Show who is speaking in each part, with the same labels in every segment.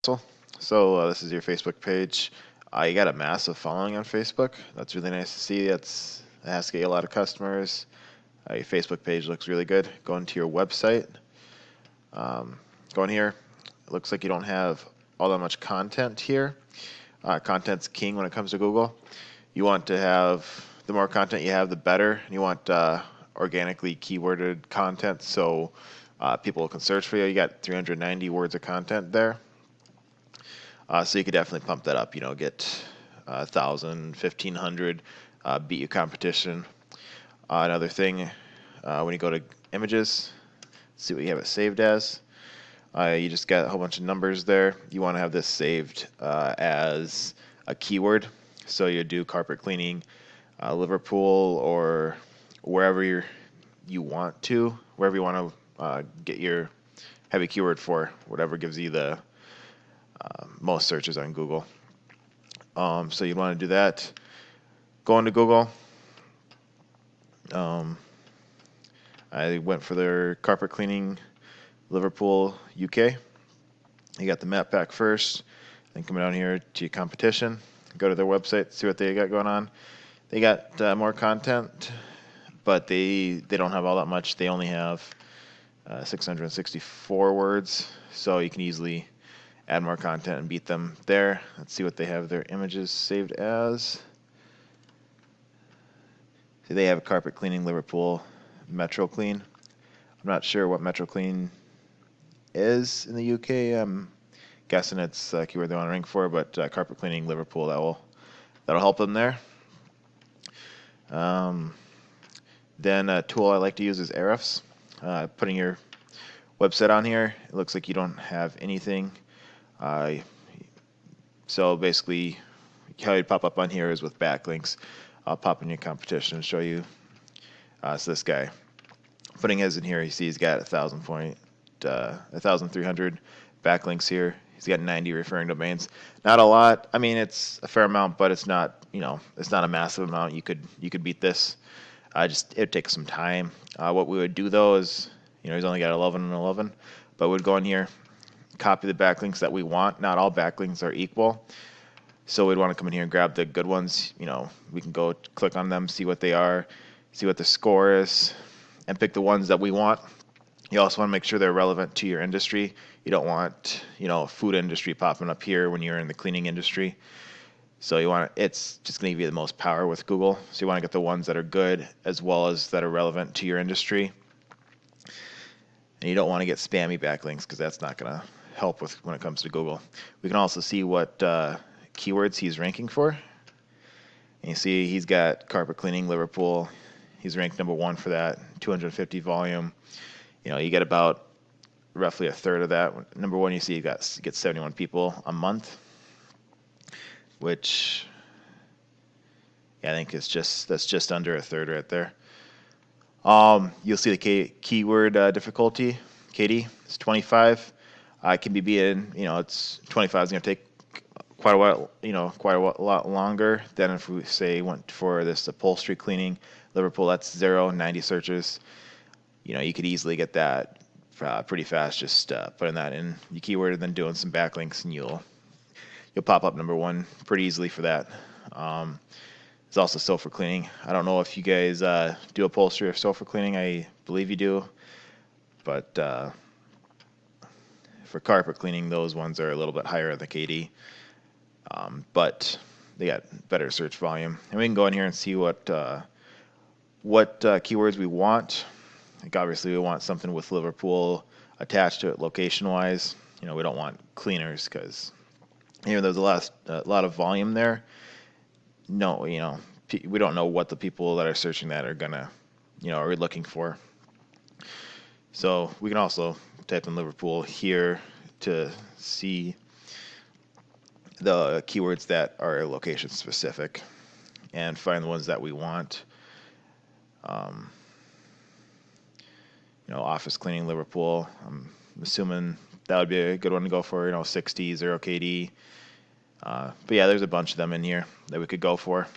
Speaker 1: So this is your Facebook page. You got a massive following on Facebook. That's really nice to see. It has to get you a lot of customers. Your Facebook page looks really good. Go into your website. Um, go in here. It looks like you don't have all that much content here. Content's king when it comes to Google. You want to have the more content you have, the better. You want organically keyworded content so people can search for you. You got 390 words of content there. So you could definitely pump that up, get 1,000, 1,500, beat your competition. Another thing, when you go to images, see what you have it saved as. You just got a whole bunch of numbers there. You want to have this saved as a keyword. So you do carpet cleaning, Liverpool, or wherever you want to, wherever you want to get your heavy keyword for, whatever gives you the most searches on Google. So you want to do that. Go into Google. I went for their carpet cleaning, Liverpool, UK. You got the map pack first, then come down here to your competition. Go to their website, see what they got going on. They got more content, but they don't have all that much. They only have 664 words, so you can easily add more content and beat them there. Let's see what they have their images saved as. See, they have carpet cleaning, Liverpool, Metro Clean. I'm not sure what Metro Clean is in the UK. I'm guessing it's a keyword they want to rank for, but carpet cleaning, Liverpool, that'll help them there. Then a tool I like to use is Ahrefs. Putting your website on here, it looks like you don't have anything. So basically, how you'd pop up on here is with backlinks. I'll pop in your competition and show you. So this guy, putting his in here, you see he's got 1,300 backlinks here. He's got 90 referring domains. Not a lot. I mean, it's a fair amount, but it's not, it's not a massive amount. You could beat this. It'd take some time. What we would do though is, he's only got 11 and 11, but we'd go in here, copy the backlinks that we want. Not all backlinks are equal. So we'd want to come in here and grab the good ones. We can go click on them, see what they are, see what the score is, and pick the ones that we want. You also want to make sure they're relevant to your industry. You don't want, food industry popping up here when you're in the cleaning industry. So it's just going to give you the most power with Google. So you want to get the ones that are good as well as that are relevant to your industry. And you don't want to get spammy backlinks because that's not going to help when it comes to Google. We can also see what keywords he's ranking for. And you see he's got carpet cleaning, Liverpool. He's ranked number 1 for that, 250 volume. You get about roughly a third of that. Number 1, you see you get 71 people a month, which I think that's just under a third right there. You'll see the keyword difficulty, KD, is 25. It can be beaten. It's 25 is going to take quite a while. Quite a lot longer than if we say went for this upholstery cleaning, Liverpool. That's 90 searches. You could easily get that pretty fast. Just putting that in your keyword and then doing some backlinks, and you'll pop up number 1 pretty easily for that. It's also sofa cleaning. I don't know if you guys do upholstery or sofa cleaning. I believe you do, but for carpet cleaning, those ones are a little bit higher on the KD, but they got better search volume. And we can go in here and see what keywords we want. Like obviously, we want something with Liverpool attached to it location-wise. We don't want cleaners because there's a lot of volume there. No, we don't know what the people that are searching that are gonna, are looking for. So we can also type in Liverpool here to see the keywords that are location specific and find the ones that we want. Office cleaning, Liverpool. I'm assuming that would be a good one to go for. 60, 0 KD. But yeah, there's a bunch of them in here that we could go for.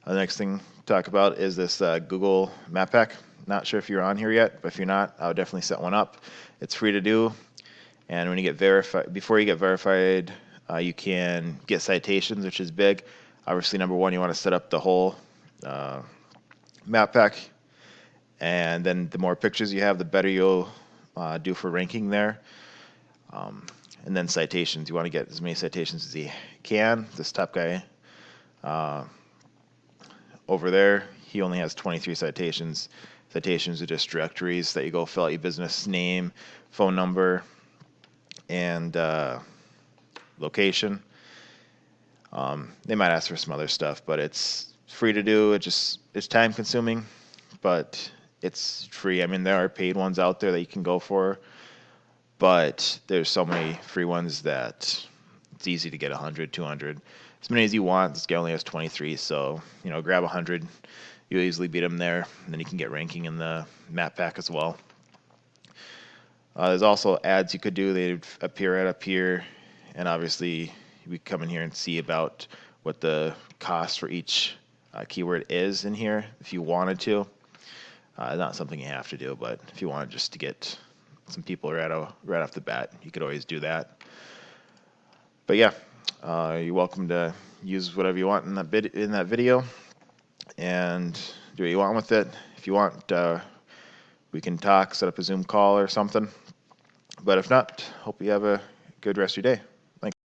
Speaker 1: The next thing to talk about is this Google Map Pack. Not sure if you're on here yet, but if you're not, I would definitely set one up. It's free to do, And when you get verified, before you get verified, you can get citations, which is big. Obviously, number one, you want to set up the whole map pack, and then the more pictures you have, the better you'll do for ranking there. And then citations, you want to get as many citations as you can. This top guy over there, he only has 23 citations. Citations are just directories that you go fill out your business name, phone number, and location. They might ask for some other stuff, but it's free to do. It's time consuming, but it's free. I mean, there are paid ones out there that you can go for, but there's so many free ones that it's easy to get 100, 200, as many as you want. This guy only has 23, so grab 100. You'll easily beat him there, and then you can get ranking in the map pack as well. There's also ads you could do. They appear right up here, and obviously we come in here and see about what the cost for each keyword is in here if you wanted to. Not something you have to do, but if you wanted just to get some people right off the bat, you could always do that. But yeah, you're welcome to use whatever you want in that video and do what you want with it. If you want, we can talk, set up a Zoom call or something. But if not, hope you have a good rest of your day.